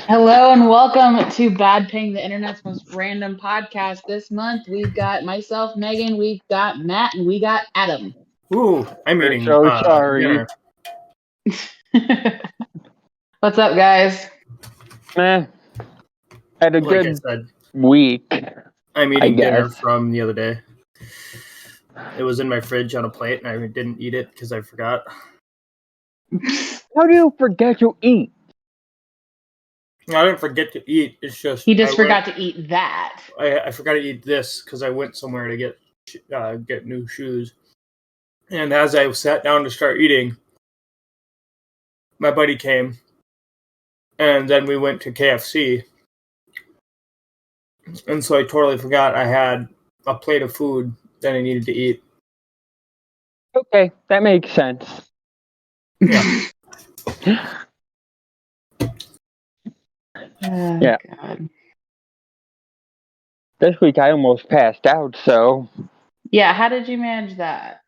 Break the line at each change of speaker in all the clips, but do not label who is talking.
Hello and welcome to Bad Ping, the internet's most random podcast. This month we've got myself, Megan, we've got Matt, and we got Adam.
Ooh, I'm eating
so sorry.
dinner.
What's up, guys?
Man, had a
Like I
good
said,
week.
I'm
I
eating dinner
guess.
from the other day. It was in my fridge on a plate, and I didn't eat it because I forgot.
How do you forget to eat?
I didn't forget to eat. It's just
He just forgot to eat that.
I forgot to eat this because I went somewhere to get new shoes. And as I sat down to start eating, my buddy came, and then we went to KFC. And so I totally forgot I had a plate of food that I needed to eat.
Okay, that makes sense.
Yeah.
Yeah.
God.
This week I almost passed out, so
Yeah, how did you manage that?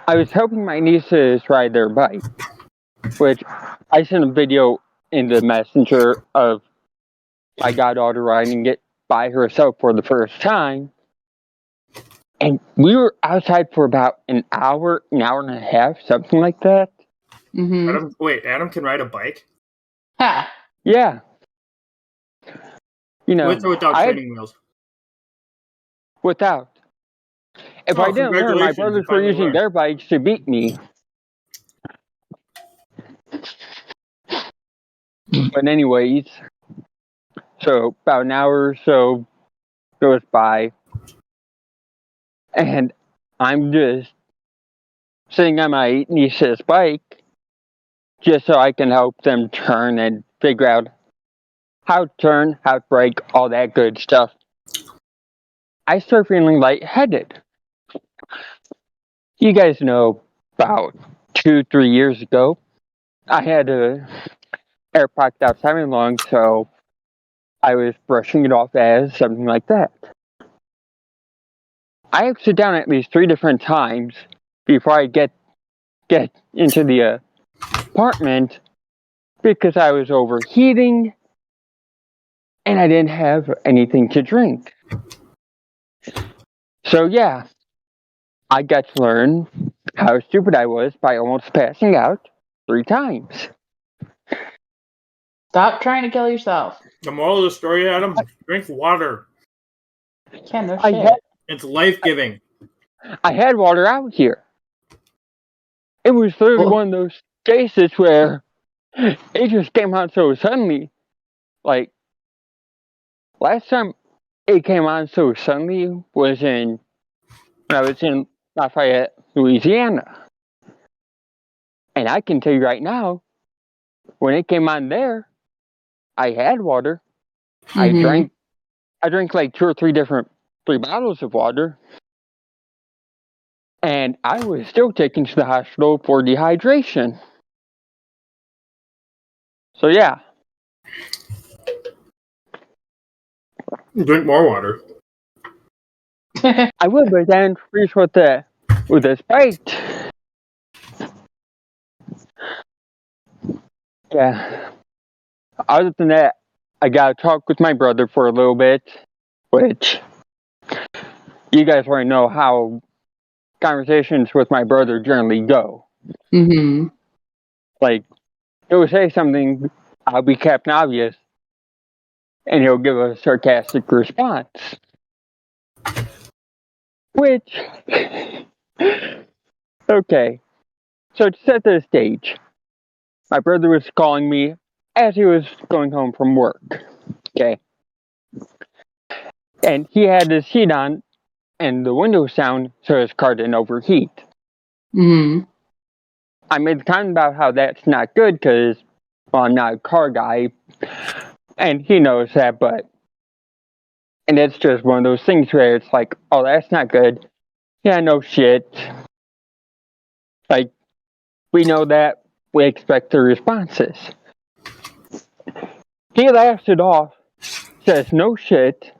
I was helping my nieces ride their bike, which I sent a video in the messenger of my goddaughter riding it by herself for the first time. And we were outside for about an hour and a half, something like that.
Mm-hmm.
Adam can ride a bike?
Ha!
Yeah. You know,
With or without training wheels?
Without. If I didn't learn, my brothers were using their bikes to beat me. But anyways, so about an hour or so goes by, and I'm just sitting on my niece's bike just so I can help them turn and figure out how to turn, how to brake, all that good stuff. I start feeling lightheaded. You guys know about 2-3 years ago, I had a air pocket outside my lungs, so I was brushing it off as something like that. I have to sit down at least 3 different times before I get into the apartment because I was overheating and I didn't have anything to drink. So yeah, I got to learn how stupid I was by almost passing out 3 times.
Stop trying to kill yourself.
The moral of the story, Adam, drink water.
Yeah, no shit.
It's life-giving.
I had water out here. It was literally one of those cases where it just came on so suddenly. Like, last time it came on so suddenly was when I was in Lafayette, Louisiana. And I can tell you right now, when it came on there, I had water.
Mm-hmm.
I drank like 2 or 3 bottles of water. And I was still taken to the hospital for dehydration. So yeah.
Drink more water.
I would, but then freeze with this bite. Yeah. Other than that, I gotta talk with my brother for a little bit, which you guys already know how conversations with my brother generally go.
Mm-hmm.
Like, he'll say something, I'll be Captain Obvious, and he'll give a sarcastic response. Which, okay, so to set the stage, my brother was calling me as he was going home from work, okay? And he had his heat on and the windows down so his car didn't overheat.
Mm-hmm.
I made the comment about how that's not good because, well, I'm not a car guy, and he knows that, and it's just one of those things where it's like, oh, that's not good. Yeah, no shit. Like, we know that. We expect the responses. He laughs it off, says no shit,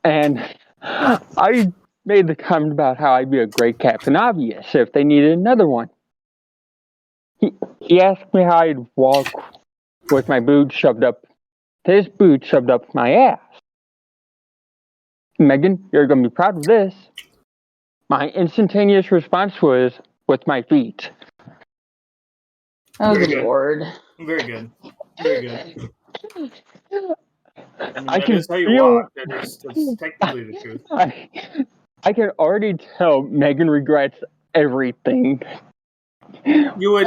and I made the comment about how I'd be a great Captain Obvious if they needed another one. He asked me how I'd walk with my boot shoved up, his boot shoved up my ass. Megan, you're going to be proud of this. My instantaneous response was with my feet.
Oh, good Lord.
Very good. Very good. I mean,
I
that
can
is how you
feel,
walk. That's technically the truth.
I can already tell Megan regrets everything.
You would,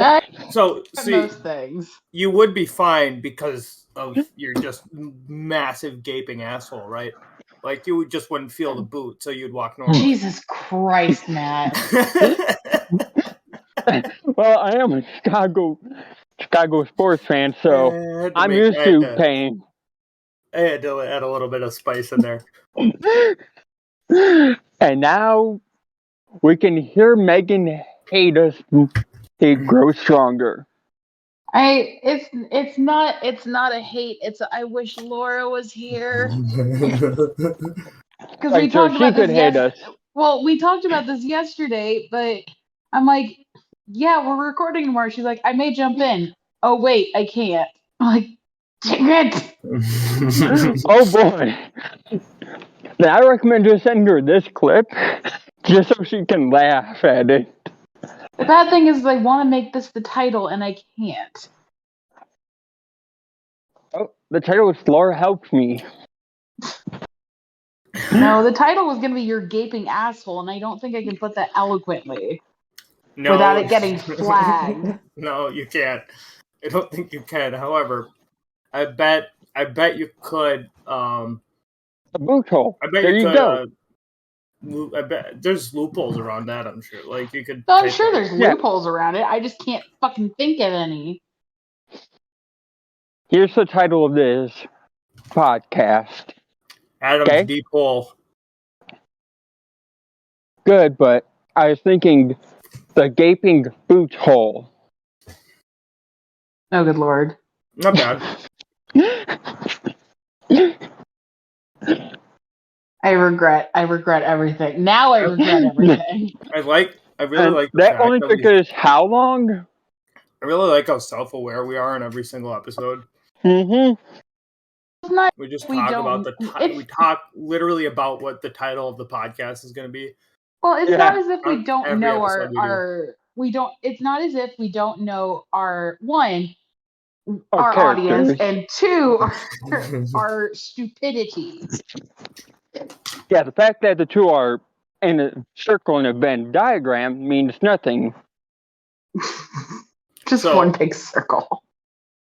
so see,
Most things.
you would be fine because of your just massive gaping asshole, right? Like you just wouldn't feel the boot, so you'd walk normally.
Jesus Christ, Matt.
Well, I am a Chicago sports fan, so I'm used to pain.
I had to add a little bit of spice in there.
And now we can hear Megan hate us. They grow stronger.
It's not a hate. It's I wish Laura was here. Because we talked about this Well, we talked about this yesterday, but I'm like, yeah, we're recording tomorrow. She's like, I may jump in. Oh wait, I can't. I'm like, dang it.
Oh boy. Then I recommend just sending her this clip just so she can laugh at it.
The bad thing is I want to make this the title and I can't.
Oh, the title is Laura Helps Me.
No, the title was going to be Your Gaping Asshole, and I don't think I can put that eloquently without it getting flagged.
No, you can't. I don't think you can. However, I bet you could. A
boot hole.
I bet
there you go.
I bet there's loopholes around that. I'm sure. Like you could.
No, I'm sure there's loopholes around it. I just can't fucking think of any.
Here's the title of this podcast.
Adam's deep hole.
Good, but I was thinking the gaping boot hole.
Oh, good Lord.
Not bad.
I regret everything. Now I regret everything.
I really like the
that
fact
only took us how long?
I really like how self-aware we are in every single episode.
Mm-hmm.
We just talk about we talk literally about what the title of the podcast is going to be.
Well, it's not as if we don't know it's not as if we don't know our audience, and two, our stupidity.
Yeah, the fact that the two are in a circle in a Venn diagram means nothing.
Just one big circle.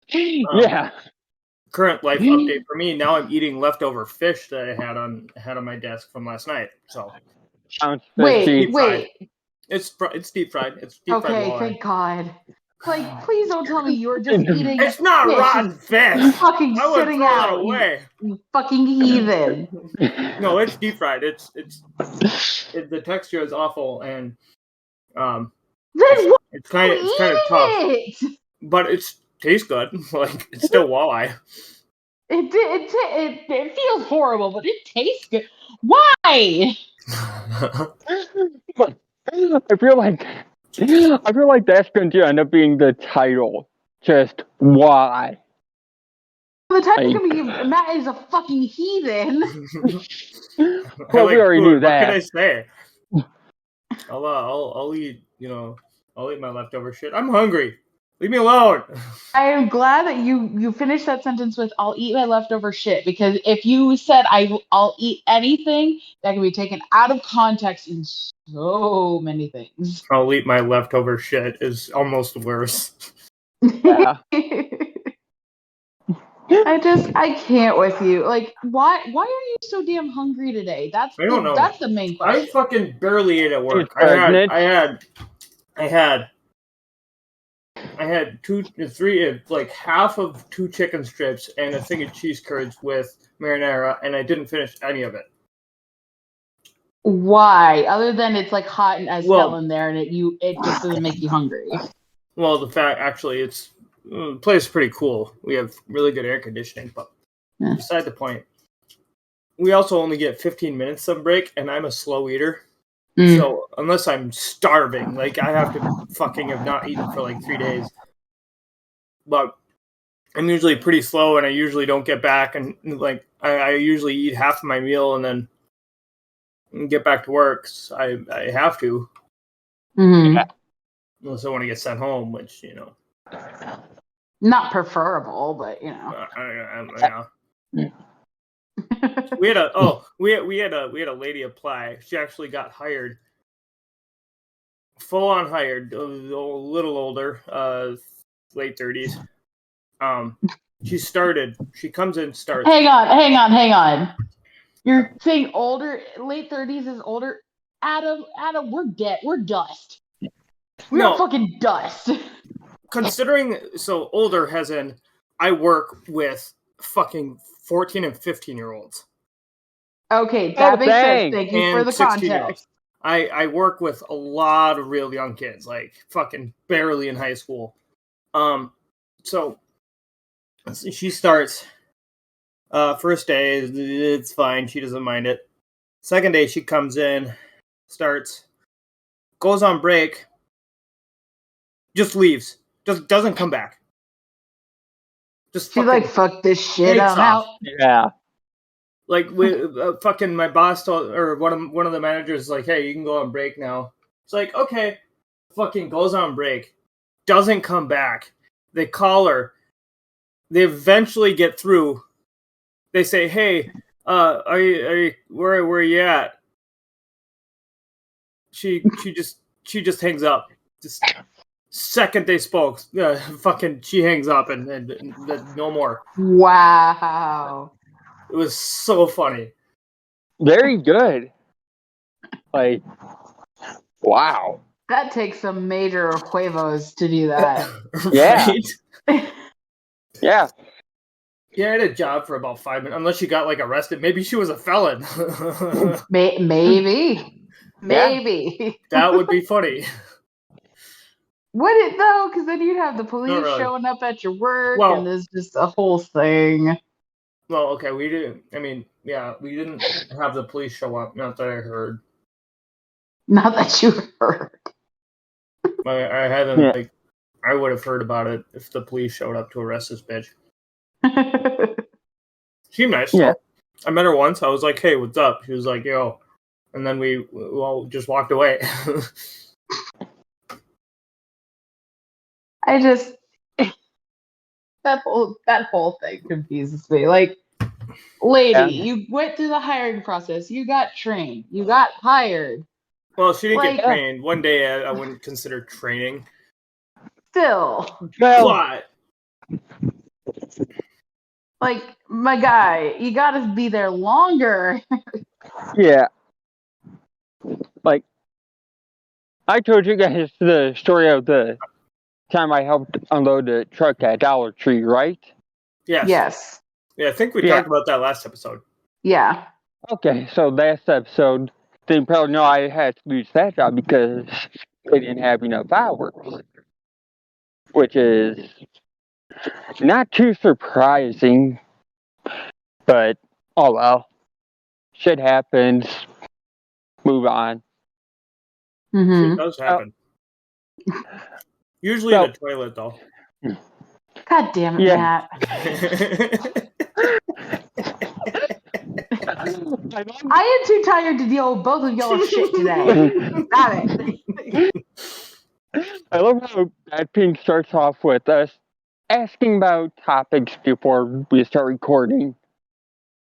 Yeah.
Current life update for me. Now I'm eating leftover fish that I had on my desk from last night. So
wait.
It's deep fried. It's deep fried.
Okay, thank God. Like, please don't tell me you're just eating.
It's not rotten fish.
Fucking sitting out.
Away.
You fucking heathen.
No, it's deep fried. The texture is awful, and it's kind of tough. But it tastes good. Like it's still walleye.
It feels horrible, but it tastes good. Why?
I feel like that's going to end up being the title. Just why?
The title's going to be Matt is a fucking heathen.
Well, we already knew that.
What can I say? I'll eat. I'll eat my leftover shit. I'm hungry. Leave me alone.
I am glad that you finished that sentence with "I'll eat my leftover shit," because if you said I'll eat anything, that can be taken out of context in so many things.
I'll eat my leftover shit is almost worse.
Yeah.
I can't with you. Like, why are you so damn hungry today? That's the main question.
I fucking barely ate at work. I had half of 2 chicken strips and a thing of cheese curds with marinara, and I didn't finish any of it.
Why? Other than it's like hot and as hell in there, and it just doesn't make you hungry. Well,
the fact actually, the place is pretty cool. We have really good air conditioning, but beside the point. We also only get 15 minutes of break, and I'm a slow eater. So unless I'm starving, like I have to fucking have not eaten for like 3 days. But I'm usually pretty slow, and I usually don't get back, and like I usually eat half of my meal and then get back to work. So I have to, unless I want to get sent home, which
not preferable, but
yeah. we had a lady apply. She actually got hired, full on hired, a little older, late 30s. She comes in, starts.
Hang on. You're saying older, late 30s is older? Adam, we're dust. We're fucking dust.
Considering, so older as in, I work with fucking 14 and 15-year-olds.
Okay, that makes sense. Thank you for the context.
I work with a lot of real young kids, like fucking barely in high school. So she starts. First day, it's fine. She doesn't mind it. Second day, she comes in, starts, goes on break, just leaves, just doesn't come back. Just
she's like, fuck this shit, I'm out.
Yeah.
Like fucking my boss told, or one of the managers is like, hey, you can go on break now. It's like, okay, fucking goes on break, doesn't come back. They call her. They eventually get through. They say, hey, are you where are you at? She just hangs up. Just second they spoke, fucking she hangs up and no more.
Wow.
It was so funny.
Very good. Like, wow.
That takes some major huevos to do that.
Yeah. Yeah.
Yeah, I had a job for about 5 minutes. Unless she got like arrested, maybe she was a felon.
Maybe.
That would be funny.
Would it though? Because then you'd have the police showing up at your work, and there's just a whole thing.
Well, okay, we didn't. I mean, yeah, we didn't have the police show up. Not that I heard.
Not that you heard.
I hadn't. Yeah. Like, I would have heard about it if the police showed up to arrest this bitch. She nice. Yeah. I met her once. I was like, "Hey, what's up?" She was like, "Yo," and then we all just walked away.
I just that whole thing confuses me. Like, lady, you went through the hiring process. You got trained. You got hired.
Well, she didn't get trained. One day, I wouldn't consider training.
Still,
but
like, my guy, you got to be there longer.
Yeah. Like, I told you guys the story of the time I helped unload the truck at Dollar Tree, right?
Yes.
Yeah, I think we talked about that last episode.
Yeah.
Okay, so last episode, they probably know I had to lose that job because they didn't have enough hours. Which is not too surprising, but oh well. Shit happens. Move on.
Mm-hmm.
Shit does happen. Usually in the toilet, though.
God damn it, Matt. I am too tired to deal with both of y'all's shit today. Got it.
I love how that pink starts off with us asking about topics before we start recording.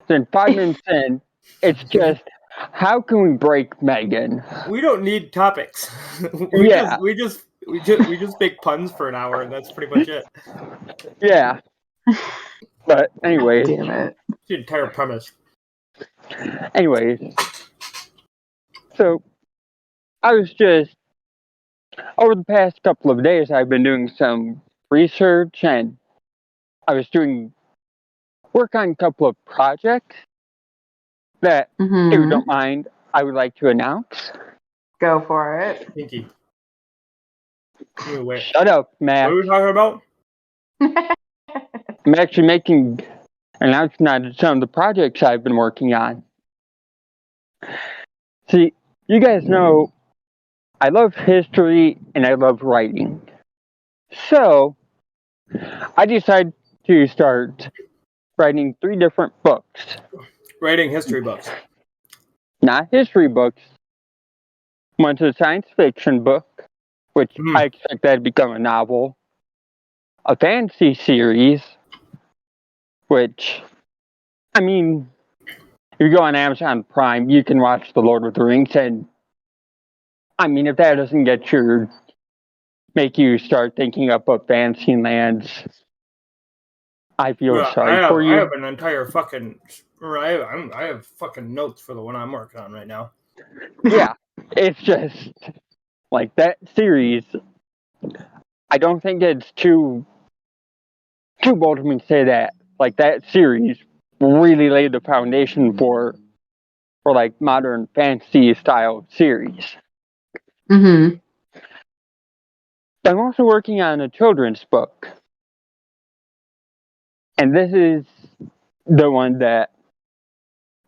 Then 5 minutes in, it's just, how can we break Megan?
We don't need topics. We just make puns for an hour, and that's pretty much it.
Yeah. But anyway.
Damn it.
The entire premise.
Anyways. So, I was just, over the past couple of days, I've been doing some research, and I was doing work on a couple of projects that, if you don't mind, I would like to announce.
Go for it.
Pinky.
Shut up, Matt.
What are we talking about?
I'm actually making an announcement on some of the projects I've been working on. See, you guys know I love history and I love writing. So, I decided to start writing 3 different books.
Writing history books.
Not history books. One's a science fiction book, which I expect that to become a novel. A fantasy series, which, I mean, if you go on Amazon Prime, you can watch The Lord of the Rings, and I mean, if that doesn't make you start thinking up of fantasy lands, I feel sorry for you.
I have an entire fucking, I have fucking notes for the one I'm working on right now.
Yeah, it's just, like, that series, I don't think it's too bold of me to say that. Like, that series really laid the foundation for like, modern fantasy style series.
Mm-hmm.
I'm also working on a children's book. And this is the one that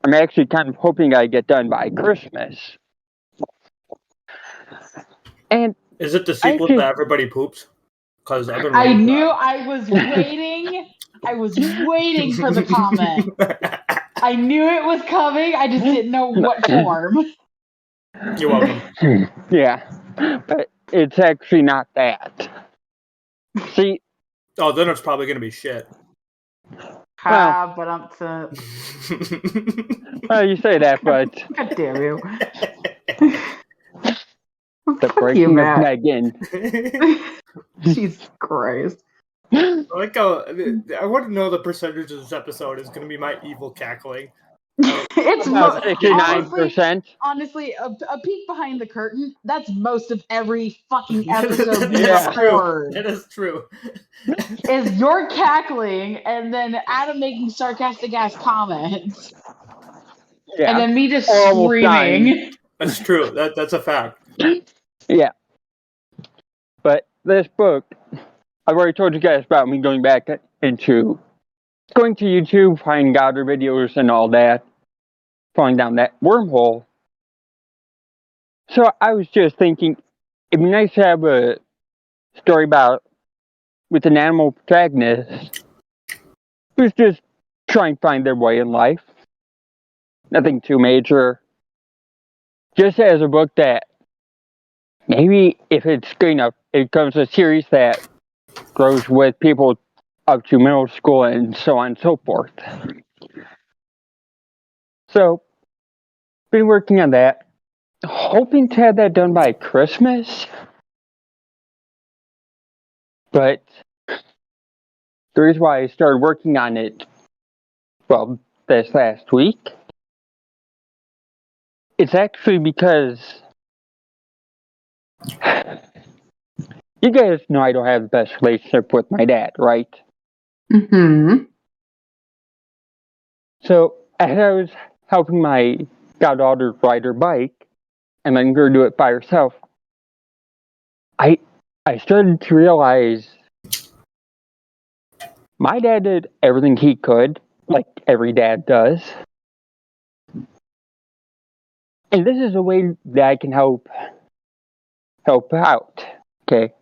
I'm actually kind of hoping I get done by Christmas. And
is it the sequel to Everybody Poops? Because I've been
I knew I was waiting. I was waiting for the comment. I knew it was coming. I just didn't know what form.
You're welcome.
Yeah, but it's actually not that. See?
Oh, then it's probably going to be shit.
Well, but I'm to.
Well, you say that, but.
God damn you.
The breaking of Megan.
Jesus Christ.
I like how I want to know the percentage of this episode is going to be my evil cackling.
It's
about 69%.
Honestly, a peek behind the curtain. That's most of every fucking episode we
It
record.
It is true.
Is your cackling and then Adam making sarcastic ass comments, and then me just screaming.
That's true. That's a fact.
Yeah. But this book, I've already told you guys about me going to YouTube, finding other videos and all that, falling down that wormhole. So I was just thinking, it'd be nice to have a story with an animal protagonist who's just trying to find their way in life. Nothing too major. Just as a book that maybe if it's good enough, it becomes a series that grows with people up to middle school and so on and so forth. So, been working on that. Hoping to have that done by Christmas. But the reason why I started working on it, well, this last week, it's actually because you guys know I don't have the best relationship with my dad, right?
Mm-hmm.
So, as I was helping my goddaughter ride her bike and letting her do it by herself, I started to realize my dad did everything he could, like every dad does. And this is a way that I can help out, okay?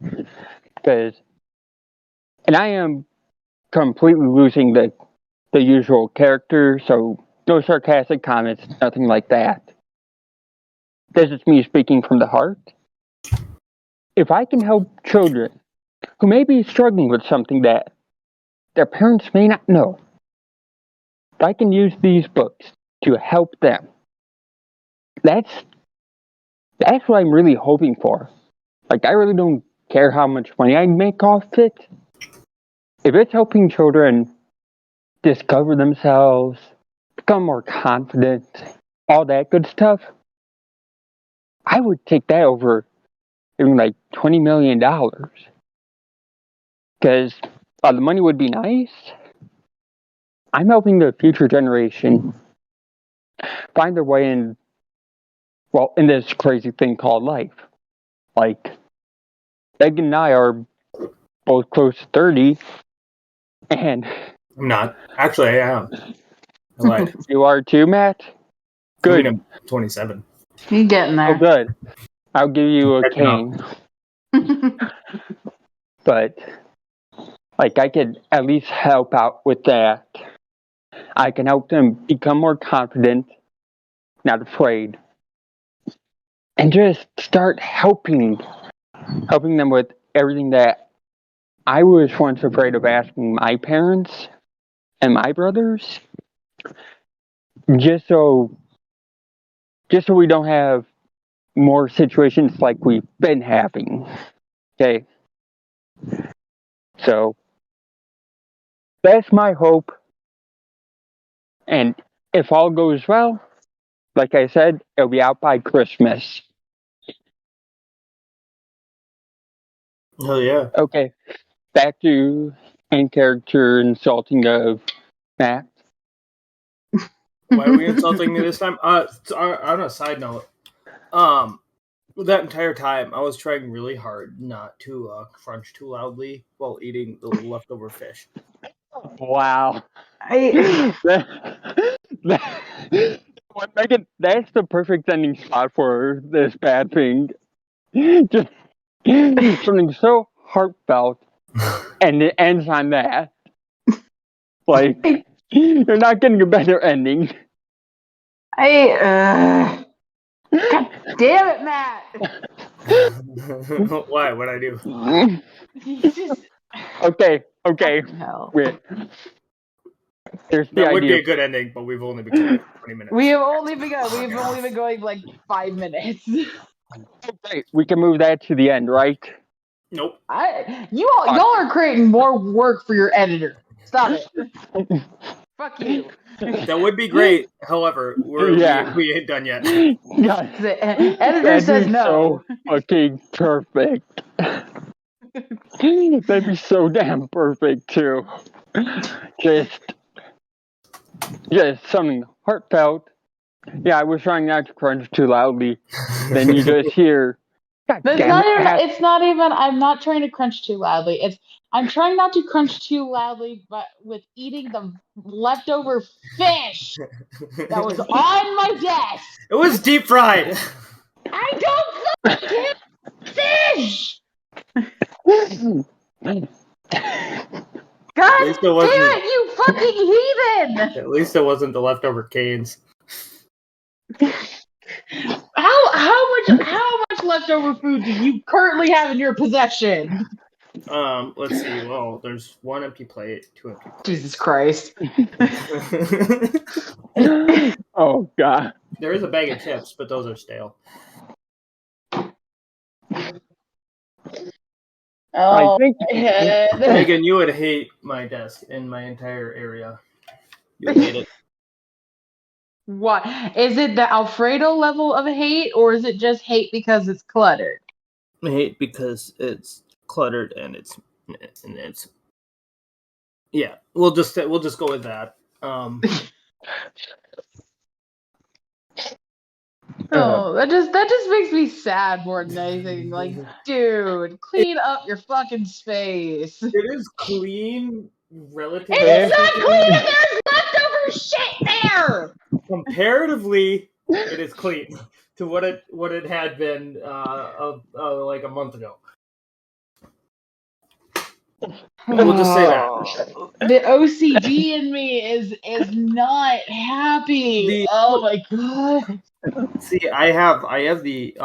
And I am completely losing the usual character, so no sarcastic comments, nothing like that. This is me speaking from the heart. If I can help children who may be struggling with something that their parents may not know, if I can use these books to help them, that's what I'm really hoping for. Like, I really don't care how much money I make off it. If it's helping children discover themselves, become more confident, all that good stuff, I would take that over even like $20 million. Because the money would be nice. I'm helping the future generation find their way in this crazy thing called life. Like, Megan and I are both close to 30, and...
I'm not. Actually, I am. I lied.
You are too, Matt? Good.
I mean, I'm 27.
You getting there.
Oh, good. I'll give you a cane. But like, I could at least help out with that. I can help them become more confident, not afraid, and just start helping them with everything that I was once afraid of asking my parents and my brothers, just so we don't have more situations like we've been having. Okay. So that's my hope. And if all goes well, like I said, it'll be out by Christmas.
Hell yeah.
Okay. Back to in-character insulting of Matt.
Why are we insulting me this time? On a side note, that entire time I was trying really hard not to crunch too loudly while eating the leftover fish.
Wow. Megan, that's the perfect ending spot for this bad thing. Just something so heartfelt, and it ends on that. Like, you're not getting a better ending.
God damn it, Matt!
Why? What'd I do?
Okay. Wait. There's the
That would be
idea.
a good ending, but we've only been going 20 minutes.
We've only been going like 5 minutes.
Okay, we can move that to the end, right?
Nope.
Y'all are creating more work for your editor. Stop it. Fuck you.
That would be great. However, we ain't done yet.
The editor says no.
So fucking perfect. That'd be so damn perfect too. Just something heartfelt. Yeah, I was trying not to crunch too loudly. Then you just hear.
It's not even. I'm not trying to crunch too loudly. I'm trying not to crunch too loudly, but with eating the leftover fish that was on my desk.
It was deep fried.
I don't fucking fish. God damn it, you fucking heathen!
At least it wasn't the leftover canes.
How much leftover food do you currently have in your possession?
Let's see. Well, there's 1 empty plate, 2 empty plates.
Jesus Christ.
Oh God.
There is a bag of chips, but those are stale.
Oh,
Megan, you would hate my desk and my entire area. You would hate it.
What? Is it the Alfredo level of hate, or is it just hate because it's cluttered?
I hate because it's cluttered and it's yeah. We'll just go with that.
Oh, that just makes me sad more than anything. Like, dude, clean up your fucking space.
It is clean, relatively.
It's not clean if there's leftover shit there.
Comparatively, it is clean to what it had been like a month ago. We'll just say that.
The OCD in me is not happy. Oh my God.
See, I have the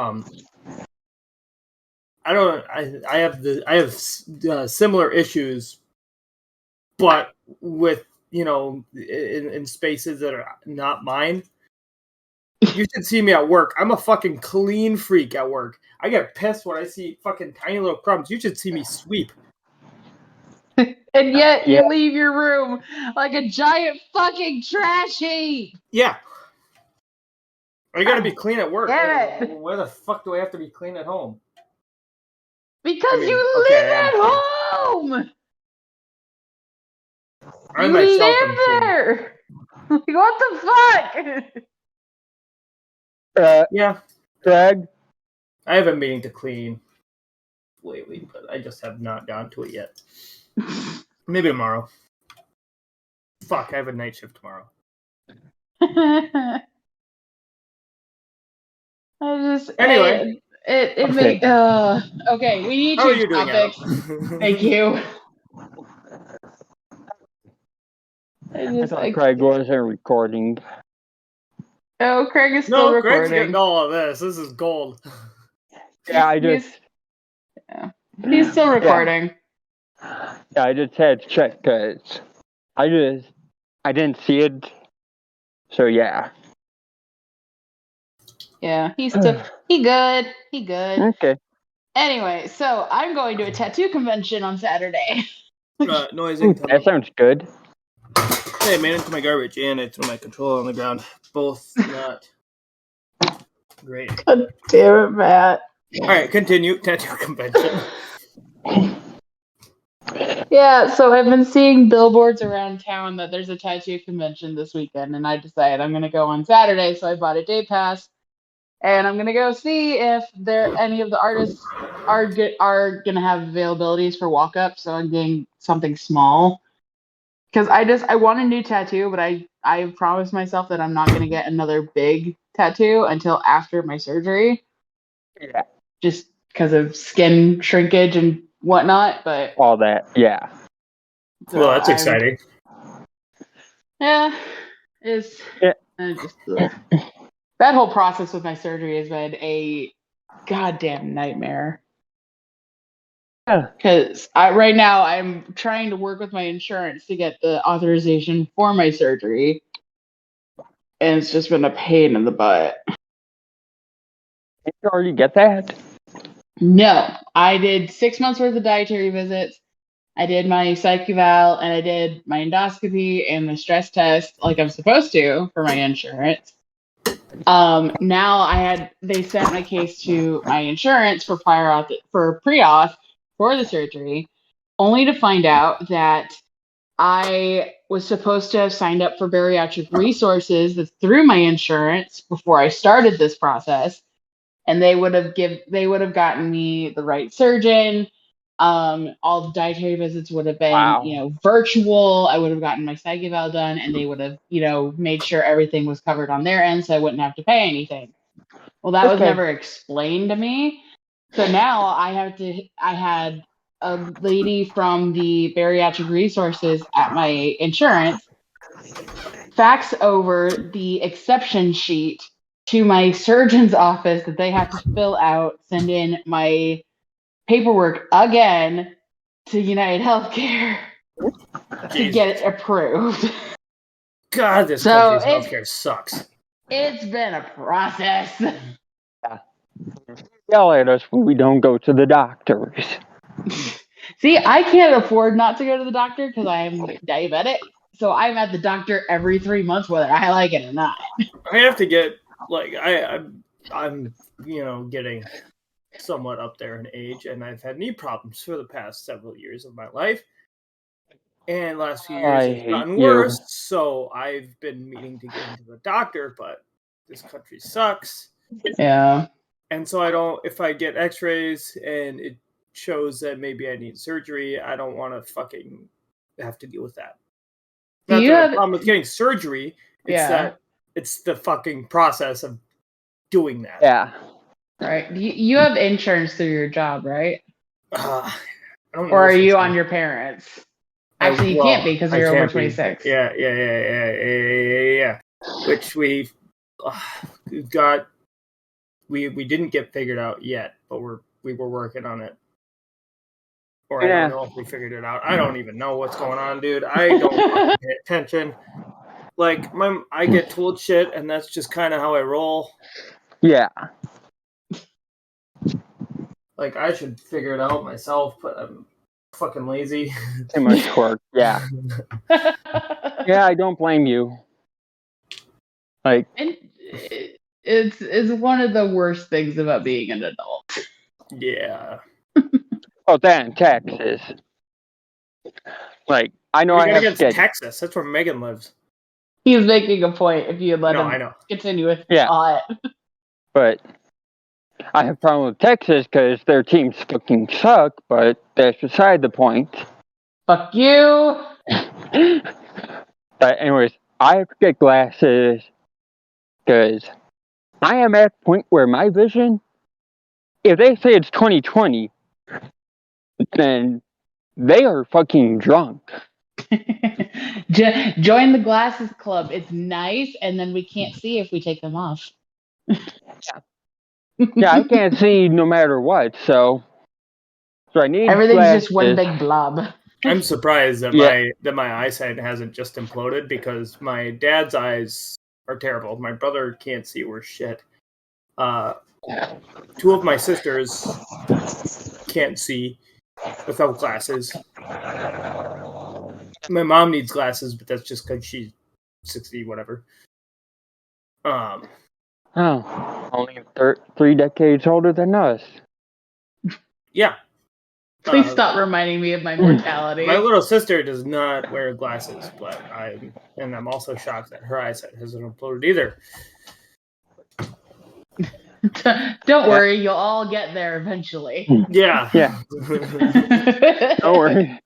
I have similar issues, but with in spaces that are not mine. You should see me at work. I'm a fucking clean freak at work. I get pissed when I see fucking tiny little crumbs. You should see me sweep.
And yet you leave your room like a giant fucking trash heap.
Yeah. I gotta be clean at work.
Damn it.
Why the fuck do I have to be clean at home?
Because you live at home.
I
you live there. Like, what the fuck?
Yeah.
Greg?
I have a meeting to clean lately, but I just have not gotten to it yet. Maybe tomorrow. Fuck, I have a night shift tomorrow.
Anyway. It made... okay, we need to change topics. Thank you.
I thought Craig wasn't recording.
Oh, Craig is still recording.
Craig's getting all of this. This is gold.
Yeah,
He's still recording.
Yeah, I just had to check because I didn't see it. So yeah.
Yeah, he good. He good.
Okay.
Anyway, so I'm going to a tattoo convention on Saturday.
Noising.
That sounds good.
Hey, I made it to my garbage and I threw my controller on the ground. Both not great.
God damn it, Matt.
Alright, continue. Tattoo convention.
Yeah, so I've been seeing billboards around town that there's a tattoo convention this weekend, and I decided I'm going to go on Saturday, so I bought a day pass, and I'm going to go see if any of the artists are going to have availabilities for walk-up, so I'm getting something small. Because I want a new tattoo, but I promised myself that I'm not going to get another big tattoo until after my surgery.
Yeah.
Just because of skin shrinkage and whatnot, but
all that, yeah.
So well, that's exciting.
Yeah, it's just that whole process with my surgery has been a goddamn nightmare. Because right now I'm trying to work with my insurance to get the authorization for my surgery, and it's just been a pain in the butt.
Did you already get that?
No, I did 6 months worth of dietary visits. I did my psych eval and I did my endoscopy and the stress test like I'm supposed to for my insurance. Now they sent my case to my insurance for pre-auth for the surgery, only to find out that I was supposed to have signed up for bariatric resources through my insurance before I started this process, and they would have gotten me the right surgeon. All the dietary visits would have been, virtual. I would have gotten my psych eval done, and they would have, made sure everything was covered on their end, so I wouldn't have to pay anything. Well, that was never explained to me. So now I had a lady from the bariatric resources at my insurance fax over the exception sheet to my surgeon's office that they have to fill out, send in my paperwork again to United Healthcare to get it approved.
God, this country's healthcare sucks.
It's been a process.
Yeah. Yell at us when we don't go to the doctors.
See, I can't afford not to go to the doctor because I am diabetic. So I'm at the doctor every 3 months, whether I like it or not.
I have to get I'm getting somewhat up there in age, and I've had knee problems for the past several years of my life. And last few years it's gotten worse, so I've been meaning to get into the doctor, but this country sucks.
Yeah.
And so if I get x-rays and it shows that maybe I need surgery, I don't want to fucking have to deal with that. Not the problem with getting surgery, it's that it's the fucking process of doing that.
Yeah.
Right. You have insurance through your job, right?
I don't know.
Or are you on your parents'? Actually, you can't be because you're over 26.
Yeah. Which we've got. We didn't get figured out yet, but we were working on it. Or I don't know if we figured it out. I don't even know what's going on, dude. I don't pay attention. Like I get told shit, and that's just kind of how I roll.
Yeah.
Like I should figure it out myself, but I'm fucking lazy.
Too much work. Yeah. Yeah, I don't blame you. Like,
it's one of the worst things about being an adult.
Yeah.
Oh, that in Texas. Like, I know I have
against Texas. That's where Megan lives.
He's making a point. If you had let him continue with thought.
But I have a problem with Texas because their teams fucking suck, but that's beside the point.
Fuck you!
But anyways, I have to get glasses because I am at the point where my vision, if they say it's 20/20, then they are fucking drunk.
Join the glasses club. It's nice, and then we can't see if we take them off.
Yeah, I can't see no matter what, so I need
everything's
glasses.
just one big blob.
I'm surprised that my eyesight hasn't just imploded because my dad's eyes are terrible. My brother can't see worth shit. 2 of my sisters can't see without glasses. My mom needs glasses, but that's just because she's 60, whatever.
Only 3 decades older than us.
Yeah.
Please stop reminding me of my mortality.
My little sister does not wear glasses, but I'm also shocked that her eyesight hasn't imploded either.
Don't worry, you'll all get there eventually.
Yeah.
Don't worry.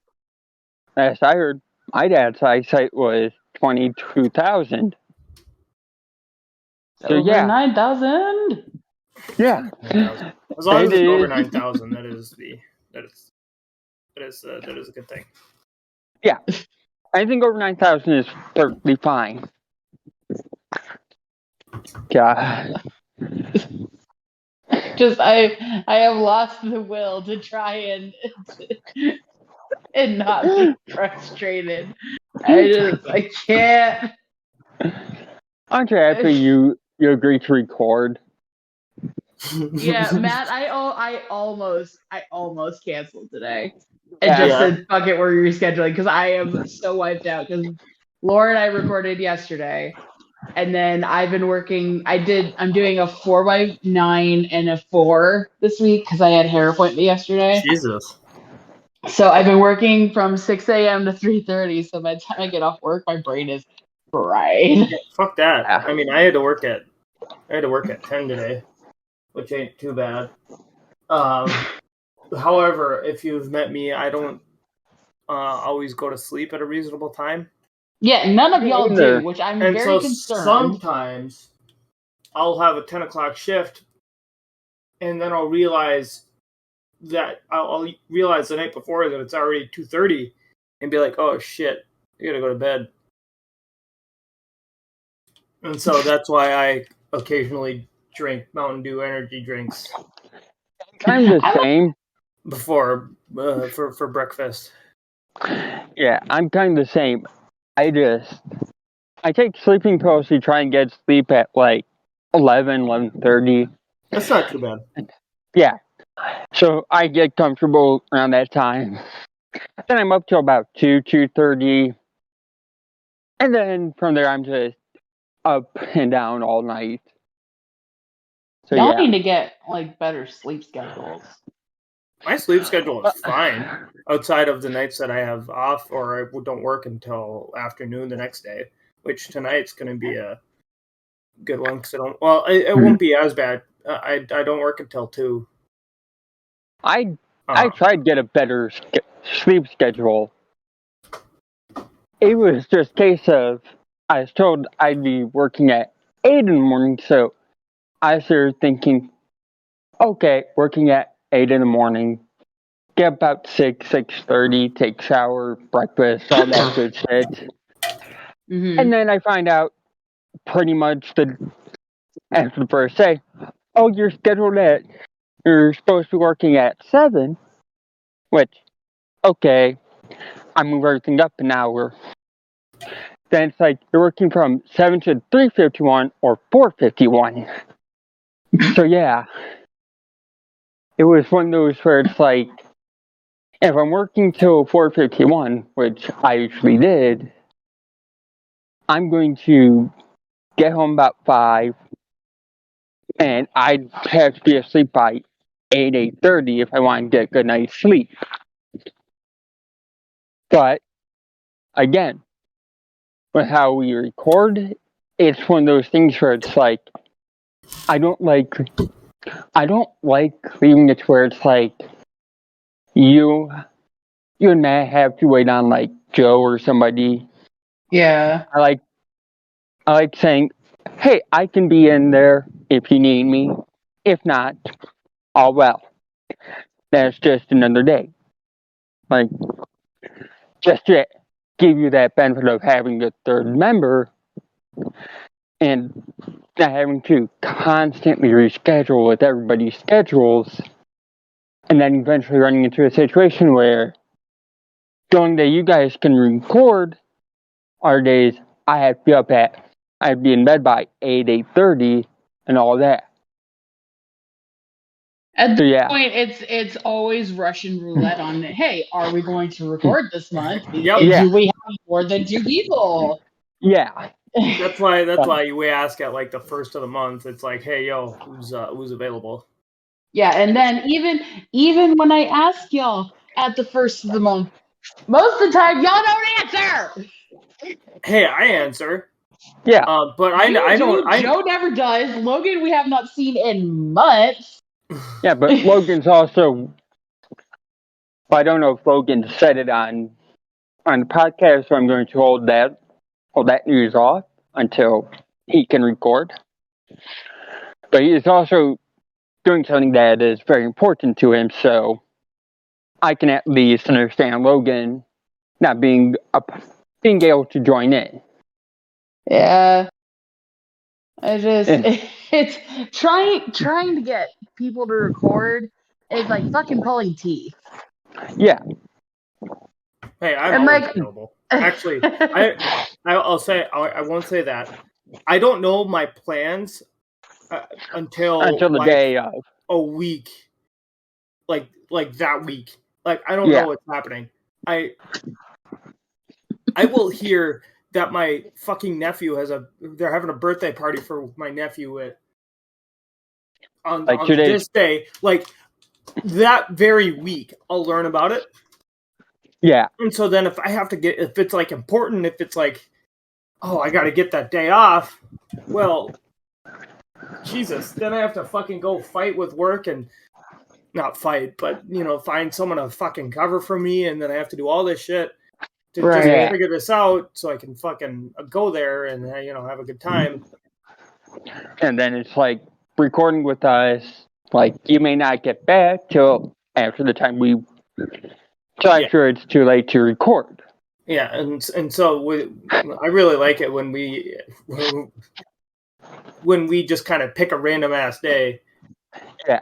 As I heard, my dad's eyesight was 22,000. So
over 9,000.
Yeah.
9,000. As long as it's over 9,000, that is a good thing.
Yeah. I think over 9,000 is perfectly fine. God.
Just I have lost the will to try and not be frustrated. I can't.
Aren't you happy you agreed to record?
Yeah, Matt, I almost canceled today and just said fuck it, we're rescheduling because I am so wiped out because Laura and I recorded yesterday. And then I've been working. I'm doing a 4x9 and a 4 this week because I had hair appointment yesterday.
Jesus.
So I've been working from 6 a.m. to 3:30. So by the time I get off work, my brain is fried.
Yeah, fuck that. I mean, I had to work at 10 today, which ain't too bad. However, if you've met me, I don't always go to sleep at a reasonable time.
Yeah, none of y'all do, which I'm very concerned.
Sometimes I'll have a 10 o'clock shift, and then I'll realize that I'll realize the night before that it's already 2:30, and be like, "Oh shit, I gotta go to bed." And so that's why I occasionally drink Mountain Dew energy drinks.
I'm the same.
Before for breakfast.
Yeah, I'm kind of the same. I take sleeping pills to try and get sleep at like 11:30.
That's not too bad.
Yeah. So I get comfortable around that time. Then I'm up till about 2:30. And then from there I'm just up and down all night. So
y'all need to get like better sleep schedules.
My sleep schedule is fine outside of the nights that I have off or I don't work until afternoon the next day, which tonight's going to be a good one because it won't be as bad. I don't work until 2.
I tried to get a better sleep schedule. It was just a case of I was told I'd be working at 8 in the morning, so I started thinking, okay, working at 8 in the morning, get about 6:30, take shower, breakfast, all that good shit. Mm-hmm. And then I find out pretty much after the first day, oh, you're supposed to be working at 7, which, okay, I move everything up an hour. Then it's like you're working from 7 to 3:51 or 4:51. So yeah, it was one of those where it's like, if I'm working till 4:51, which I usually did, I'm going to get home about 5, and I'd have to be asleep by 8:30 if I want to get a good night's sleep. But again, with how we record, it's one of those things where it's like, I don't like leaving it where it's like you and Matt have to wait on like Joe or somebody.
Yeah.
I like saying, hey, I can be in there if you need me. If not, oh well. That's just another day. Like, just give you that benefit of having a third member and not having to constantly reschedule with everybody's schedules, and then eventually running into a situation where the only day you guys can record are days I have to be I'd be in bed by 8:30, and all that.
At this point, it's always Russian roulette on, hey, are we going to record this month?
Yep.
Do we have more than 2 people?
Yeah.
That's why we ask at like the first of the month. It's like, hey, yo, who's available?
Yeah, and then even when I ask y'all at the first of the month, most of the time y'all don't answer.
Hey, I answer.
Yeah.
But I don't.
Joe never does. Logan, we have not seen in months.
Yeah, but Logan's also. I don't know if Logan said it on the podcast, so I'm going to hold that news off until he can record. But he is also doing something that is very important to him, so I can at least understand Logan not being able to join in.
Yeah. It's trying to get people to record is like fucking pulling teeth.
Yeah.
Hey, I'm always available. Actually, I'll say I won't say that. I don't know my plans until
the day of
a week, like that week. Like I don't know what's happening. I will hear that my fucking nephew they're having a birthday party for my nephew on this day. Like that very week, I'll learn about it.
Yeah.
And so then if it's like important, if it's like, oh, I got to get that day off, well, Jesus, then I have to fucking go fight with work and not fight, but, find someone to fucking cover for me. And then I have to do all this shit to just figure this out so I can fucking go there and, have a good time.
And then it's like recording with us, like you may not get back till after the time so I'm sure it's too late to record.
Yeah, and so I really like it when we just kind of pick a random ass day.
Yeah.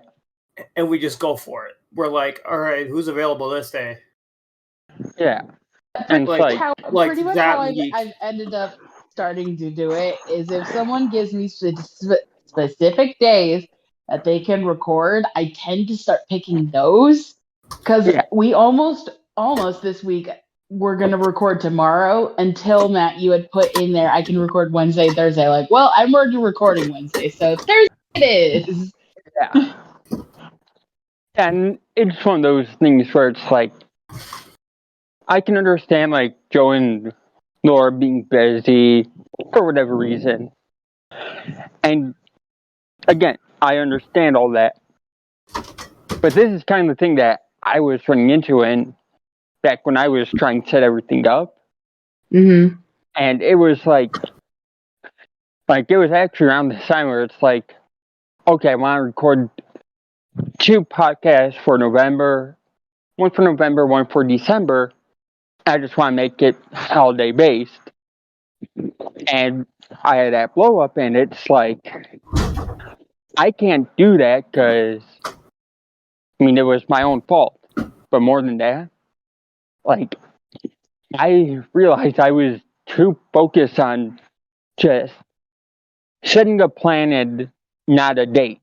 And we just go for it. We're like, all right, who's available this day?
Yeah.
And pretty much how I've ended up starting to do it is if someone gives me specific days that they can record, I tend to start picking those. Because we almost this week, we're going to record tomorrow until Matt, you had put in there, I can record Wednesday, Thursday. Like, well, I'm already recording Wednesday, so Thursday it is.
Yeah. And it's one of those things where it's like, I can understand like Joe and Laura being busy for whatever reason. And again, I understand all that. But this is kind of the thing that I was running into back when I was trying to set everything up.
Mm-hmm.
And it was like it was actually around the time where it's like, okay, I want to record 2 podcasts for November, one for November, one for December. I just want to make it holiday based. And I had that blow up, and it's like, I can't do that because, it was my own fault. But more than that, like, I realized I was too focused on just setting a plan and not a date.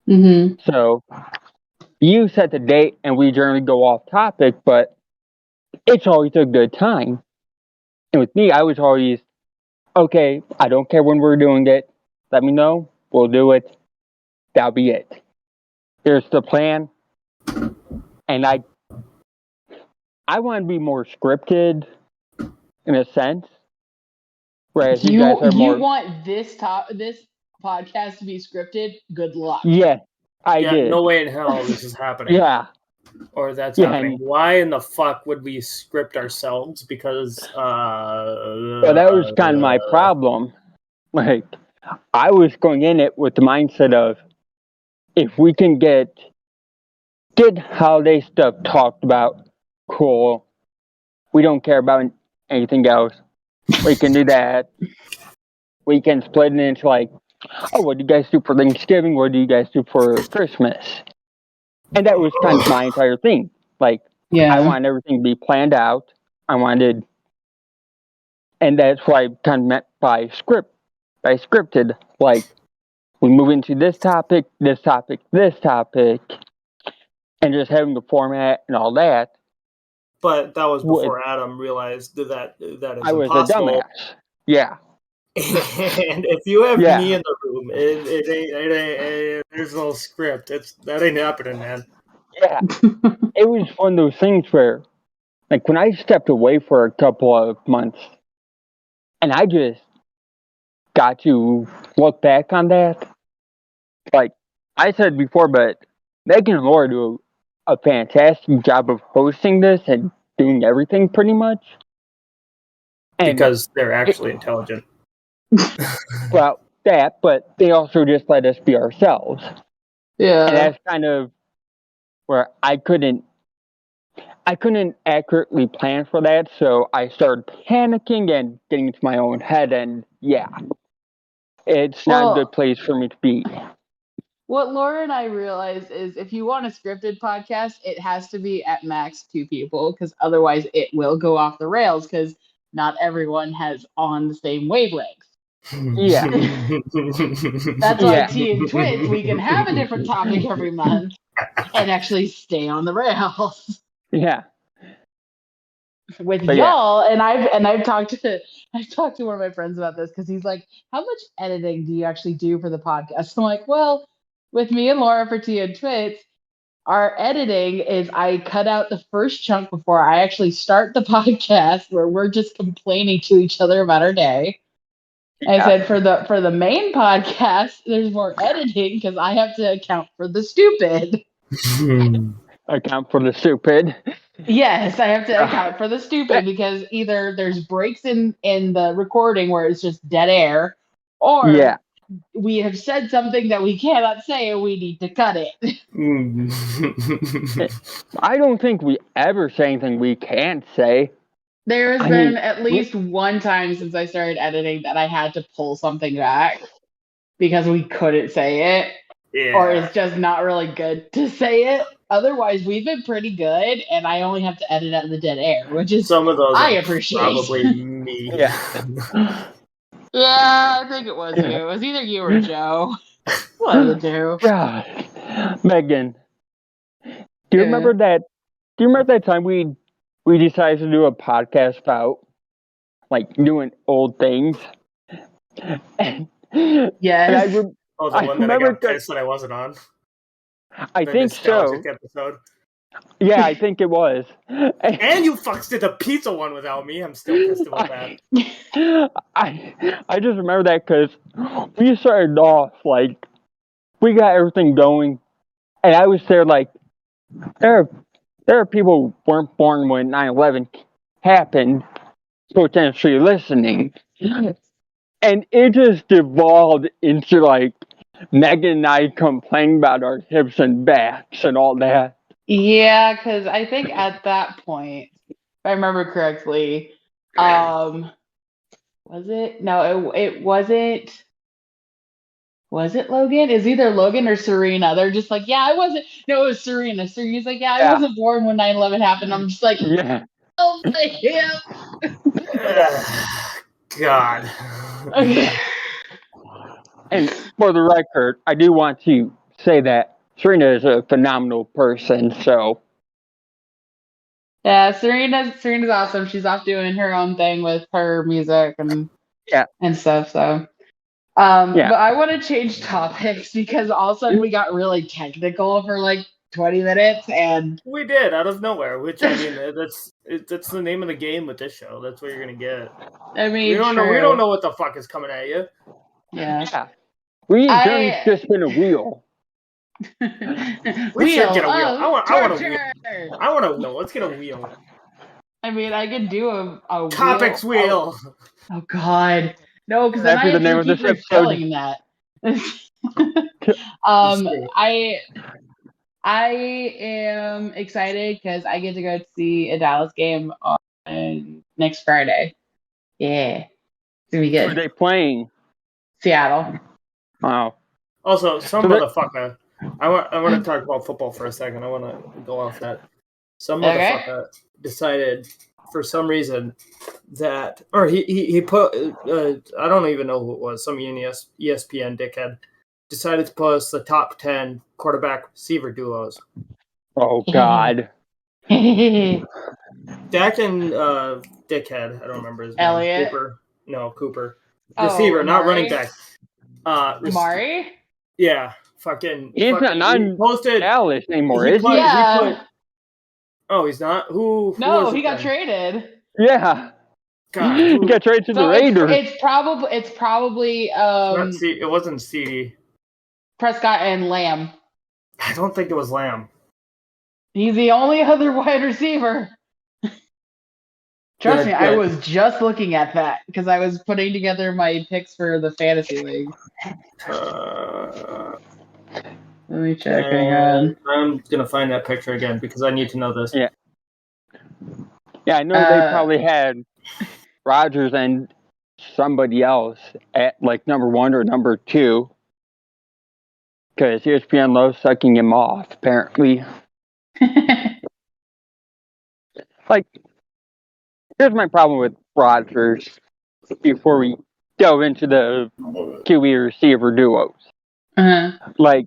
Mm-hmm.
So you set the date and we generally go off topic, but it's always a good time. And with me, I was always, okay, I don't care when we're doing it. Let me know. We'll do it. That'll be it. Here's the plan. And I want to be more scripted in a sense. Whereas you guys are more...
You want this podcast to be scripted? Good luck.
Yeah, I did.
No way in hell this is happening.
Yeah.
Or that's happening. Why in the fuck would we script ourselves? Because
well, that was kind of my problem. Like, I was going in it with the mindset of, if we can get holiday stuff talked about, cool. We don't care about anything else. We can do that. We can split it into like, oh, what do you guys do for Thanksgiving? What do you guys do for Christmas? And that was kind of my entire thing. Like, I wanted everything to be planned out. And that's what I kind of meant by scripted. Like, we move into this topic, and just having the format and all that.
But that was before Adam realized that is
I was
impossible.
a dumbass. Yeah.
And if you have me in the room, it ain't there's no script. That ain't happening, man.
Yeah. It was one of those things where, like, when I stepped away for a couple of months, and I just got to look back on that, like I said before, but Megan and Laura do a fantastic job of hosting this and doing everything pretty much. And
because they're actually intelligent.
Well, that, but they also just let us be ourselves.
Yeah.
And that's kind of where I couldn't accurately plan for that, so I started panicking and getting into my own head, and it's not a good place for me to be.
What Laura and I realized is if you want a scripted podcast, it has to be at max 2 people, because otherwise it will go off the rails, because not everyone has on the same wavelength.
Yeah.
That's why Didnt Twits, we can have a different topic every month and actually stay on the rails.
Yeah.
With y'all, and I've talked to one of my friends about this, because he's like, how much editing do you actually do for the podcast? I'm like, well, with me and Laura for Didnt Twits, our editing is I cut out the first chunk before I actually start the podcast, where we're just complaining to each other about our day. I said for the main podcast, there's more editing because I have to account for the stupid.
Account for the stupid.
Yes, I have to account for the stupid, because either there's breaks in the recording where it's just dead air, or we have said something that we cannot say and we need to cut it.
I don't think we ever say anything we can't say.
There has been at least one time since I started editing that I had to pull something back because we couldn't say it. Yeah. Or it's just not really good to say it. Otherwise, we've been pretty good, and I only have to edit out the dead air, which is
some of those
I appreciate.
Probably me.
Yeah, I think it was you. It was either you or Joe. One of the two.
God. Megan, do you remember that? Do you remember that time we decided to do a podcast about like doing old things?
Yes.
The one that I got pissed that I wasn't on.
I think so.
Episode.
Yeah, I think it was.
And you fucks did the pizza one without me. I'm still pissed about that.
I just remember that because we started off like we got everything going, and I was there like there are people who weren't born when 9/11 happened potentially listening, and it just devolved into like Megan and I complaining about our hips and backs and all that.
Yeah, because I think at that point, if I remember correctly, was it? No, it wasn't. Was it Logan? It's either Logan or Serena. They're just like, yeah, I wasn't. No, it was Serena. Serena's like, yeah, I wasn't born when 9/11 happened. I'm just like, oh my
God.
Okay.
And for the record, I do want to say that Serena is a phenomenal person, so.
Yeah, Serena's awesome. She's off doing her own thing with her music and stuff, so. But I want to change topics because all of a sudden we got really technical for like 20 minutes, and
we did out of nowhere. Which I mean, that's the name of the game with this show. That's what you're gonna get.
I mean,
we don't know what the fuck is coming at you.
Yeah.
We just spin a wheel.
We should get a wheel. I want a wheel. I want a wheel. Let's get a wheel.
I mean, I could do a
topics wheel.
Oh God. No, because then I have to keep refilling that. I am excited because I get to go see a Dallas game on next Friday. Yeah. It's going to be good.
Who are they playing?
Seattle.
Wow.
Also, motherfucker. I want to talk about football for a second. I want to go off that. Some motherfucker decided for some reason that, or he put, I don't even know who it was, some ESPN dickhead decided to post the top 10 quarterback receiver duos.
Oh, God.
Dak and dickhead, I don't remember his name.
Elliott?
Cooper. Receiver, not running back.
Mari?
Yeah, fucking.
He's not
posted
Dallas anymore, is he?
Yeah.
He's not. Who?
No, he got traded.
Yeah.
God,
he got traded to the Raiders.
It's probably.
It wasn't CD.
Prescott and Lamb.
I don't think it was Lamb.
He's the only other wide receiver. Trust me, I was just looking at that because I was putting together my picks for the fantasy league. Let me check. Hang on.
I'm gonna find that picture again because I need to know this.
Yeah. Yeah, I know they probably had Rodgers and somebody else at like number 1 or number 2 because ESPN loves sucking him off, apparently. Like, here's my problem with Rodgers before we delve into the QB receiver duos.
Uh-huh.
Like,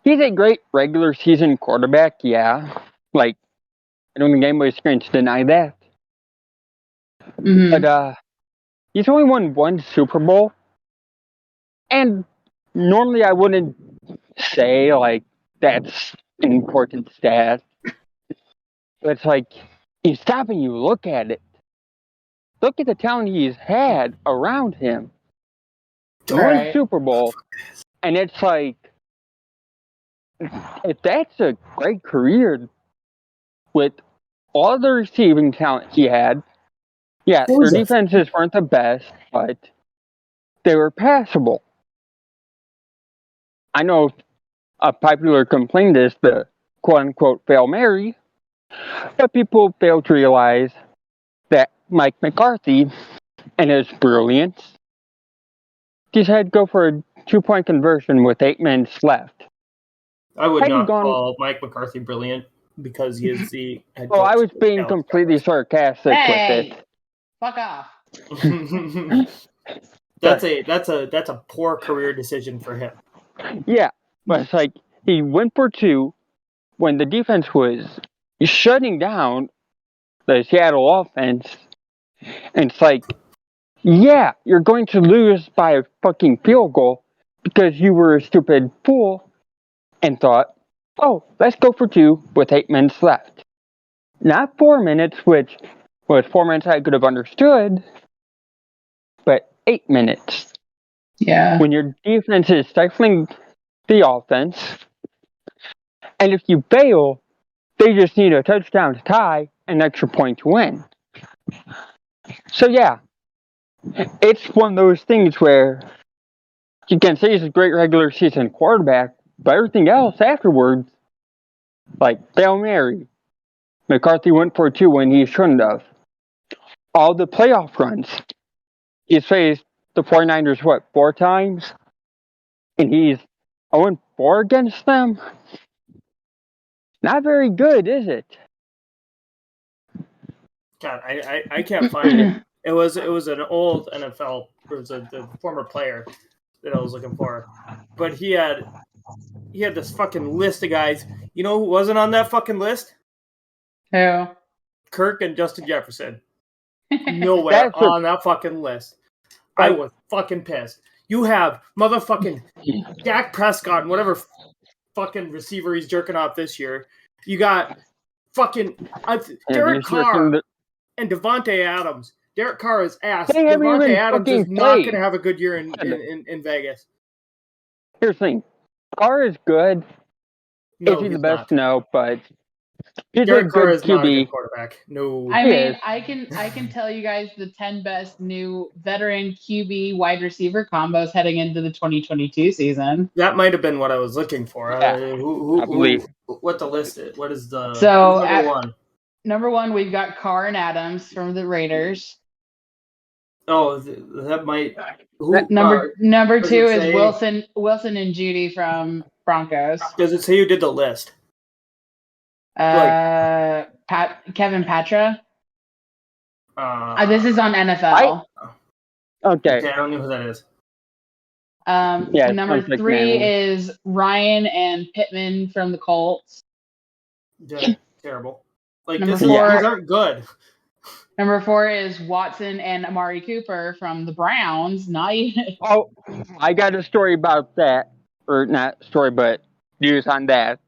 he's a great regular season quarterback, yeah. Like, I don't think anybody's going to deny that.
Mm-hmm.
But he's only won 1 Super Bowl. And normally I wouldn't say, like, that's an important stat. But it's like, you stop and you look at it. Look at the talent he's had around him. One Super Bowl. And it's like, if that's a great career with all the receiving talent he had, yeah, their defenses weren't the best, but they were passable. I know a popular complaint is the quote-unquote Hail Mary, but people fail to realize that Mike McCarthy and his brilliance decided to go for a 2-point conversion with 8 minutes left.
I would not call Mike McCarthy brilliant because he is the head coach.
Oh, I was being completely sarcastic with it.
Fuck off.
That's a poor career decision for him.
Yeah, but it's like he went for 2 when the defense was shutting down the Seattle offense. And it's like, yeah, you're going to lose by a fucking field goal because you were a stupid fool and thought, oh, let's go for 2 with 8 minutes left. Not 4 minutes, which was 4 minutes I could have understood, but 8 minutes.
Yeah.
When your defense is stifling the offense, and if you fail, they just need a touchdown to tie, an extra point to win. So yeah, it's one of those things where you can say he's a great regular season quarterback, but everything else afterwards, like Hail Mary, McCarthy went for 2 when he shouldn't have. All the playoff runs, he's faced the 49ers, 4 times? And he's 0-4 against them? Not very good, is it?
God, I can't find it. It was an old NFL. It was the former player that I was looking for, but he had this fucking list of guys. You know who wasn't on that fucking list?
Who?
Kirk and Justin Jefferson. Nowhere on that fucking list. I was fucking pissed. You have motherfucking Dak Prescott and whatever fucking receiver he's jerking off this year. You got fucking Derek Carr and Devontae Adams. Derek Carr is ass. Devontae Adams is not going to have a good year in Vegas.
Here's the thing. Carr is good. Is he the best? No, but
Derek Carr is not a good quarterback. No.
I mean, I can tell you guys the 10 best new veteran QB wide receiver combos heading into the 2022 season.
That might have been what I was looking for.
Yeah,
what the list is? What is the
number
one?
Number 1, we've got Carr and Adams from the Raiders.
Oh, that might.
Number 2 is Wilson and Judy from Broncos.
Does it say who did the list?
Kevin Patra. This is on NFL.
Okay.
I don't know who that is.
Number 3 is Ryan and Pittman from the Colts.
Terrible. Like,
these
aren't good.
Number 4 is Watson and Amari Cooper from the Browns.
Oh, I got a story about that. Or not story, but news on that.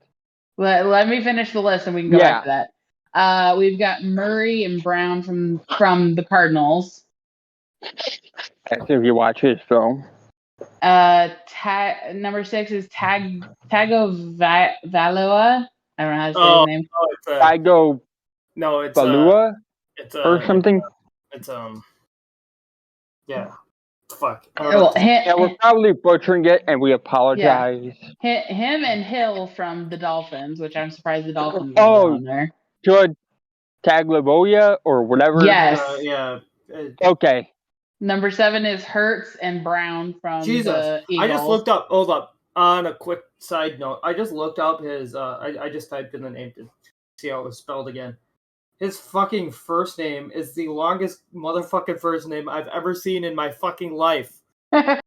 Let me finish the list and we can go back to that. We've got Murray and Brown from the Cardinals.
That's if you watch his film.
Number 6 is Tagovailoa. I don't know how to say his name.
It's Valua? Or something.
It's yeah. Fuck.
We're probably butchering it, and we apologize.
Yeah. Him and Hill from the Dolphins, which I'm surprised the Dolphins are on there.
Good. Tagliavolia or whatever.
Yes.
Okay.
Number 7 is Hurts and Brown from the Eagles.
I just looked up. Hold up. On a quick side note, I just looked up his. I just typed in the name to see how it was spelled again. His fucking first name is the longest motherfucking first name I've ever seen in my fucking life.
Like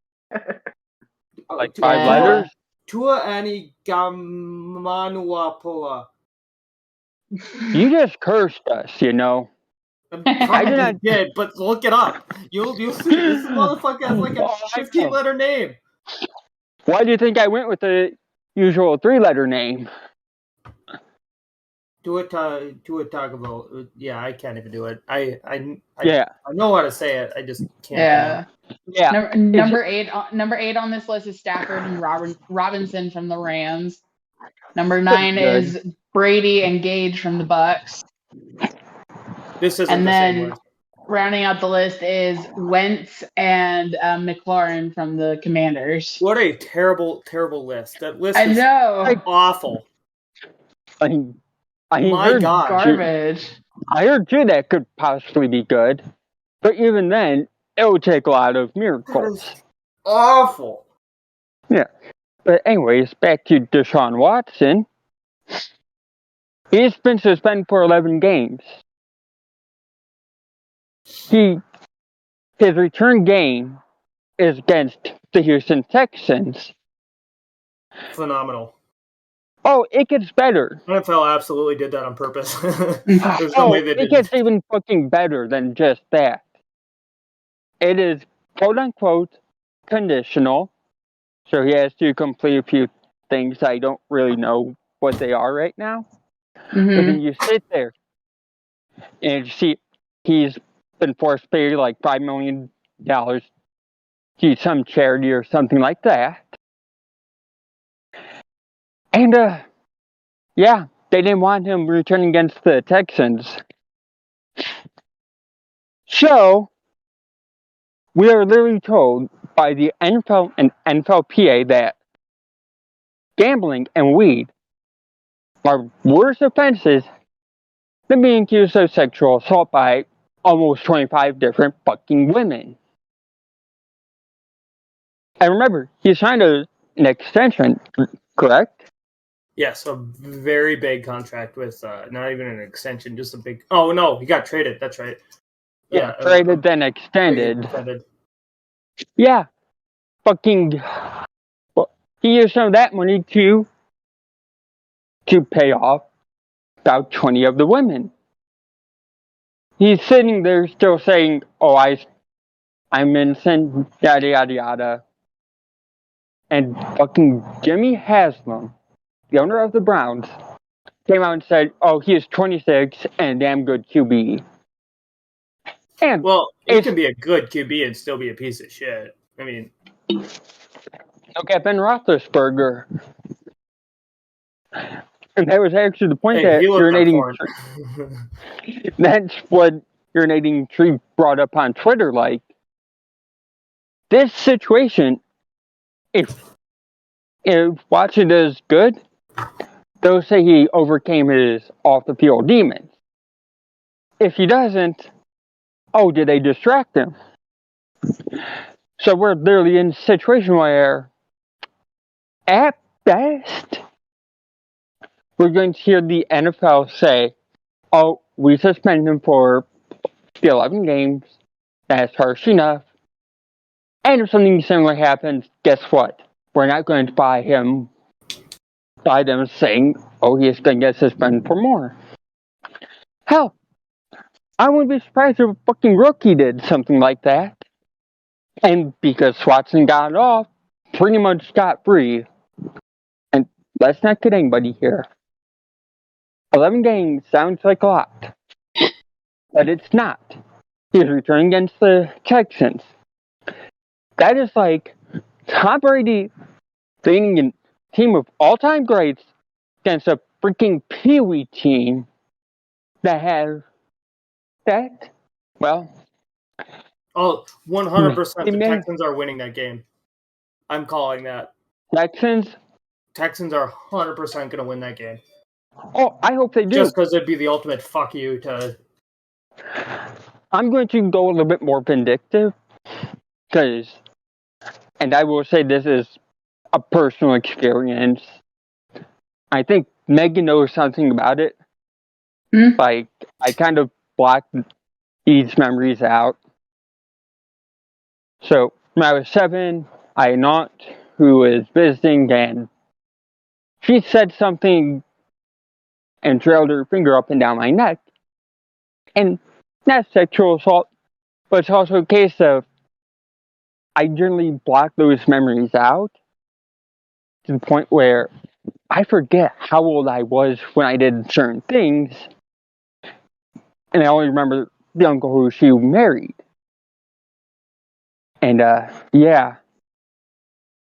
5 letters?
Tua Ani Gamanuapula.
You just cursed us, you know.
I did, but look it up. You'll see. This motherfucker has like a 15-letter name.
Why do you think I went with the usual 3-letter name?
Tagovailoa. Yeah, I can't even do it. I know how to say it. I just can't.
Yeah.
Number 8 on this list is Stafford and Robinson from the Rams. Number 9 is Brady and Gage from the Bucks.
This isn't
and
the
then
same one.
Rounding out the list is Wentz and McLaurin from the Commanders.
What a terrible, terrible list. That list is awful.
I
heard
garbage.
I heard too that could possibly be good, but even then, it would take a lot of miracles.
Awful.
Yeah, but anyways, back to Deshaun Watson. He's been suspended for 11 games. His return game is against the Houston Texans.
Phenomenal.
Oh, it gets better.
NFL absolutely did that on purpose. There's no way they didn't.
It gets even fucking better than just that. It is quote-unquote conditional. So he has to complete a few things. I don't really know what they are right now.
Mm-hmm.
But then you sit there and you see he's been forced to pay like $5 million to some charity or something like that. And, they didn't want him returning against the Texans. So, we are literally told by the NFL and NFLPA that gambling and weed are worse offenses than being accused of sexual assault by almost 25 different fucking women. And remember, he signed an extension, correct?
Yes, a very big contract with not even an extension, just a big. Oh no, he got traded. That's right. Yeah,
traded then extended. Yeah, fucking. Well, he used some of that money to pay off about 20 of the women. He's sitting there still saying, "Oh, I'm innocent," yada yada yada. And fucking Jimmy Haslam, the owner of the Browns, came out and said, "Oh, he is 26 and damn good QB." And
he can be a good QB and still be a piece of shit. I mean,
look at Ben Roethlisberger. And that was actually the point that urinating. That's what urinating tree brought up on Twitter. Like, this situation, if Watson is good, they'll say he overcame his off the field demons. if he doesn't, did they distract him? So we're literally in a situation where, at best, we're going to hear the NFL say, we suspend him for the 11 games. That's harsh enough. And if something similar happens, guess what? We're not going to buy them saying, he's going to get suspended for more. Hell, I wouldn't be surprised if a fucking rookie did something like that. And because Watson got off, pretty much scot-free. And let's not kid anybody here. 11 games sounds like a lot. But it's not. He's returning against the Texans. That is like Tom Brady leading a team of all-time greats against a freaking Pee-wee team that has that. Well,
100% the Texans are winning that game. I'm calling that.
Texans
are 100% going to win that game.
I hope they do.
Just because it'd be the ultimate fuck you to...
I'm going to go a little bit more vindictive. And I will say this is a personal experience. I think Megan knows something about it. Like, I kind of blocked these memories out. So, when I was 7, I had an aunt who was visiting, and she said something and trailed her finger up and down my neck. And that's sexual assault, but it's also a case of I generally block those memories out to the point where I forget how old I was when I did certain things, and I only remember the uncle who she married. And, yeah.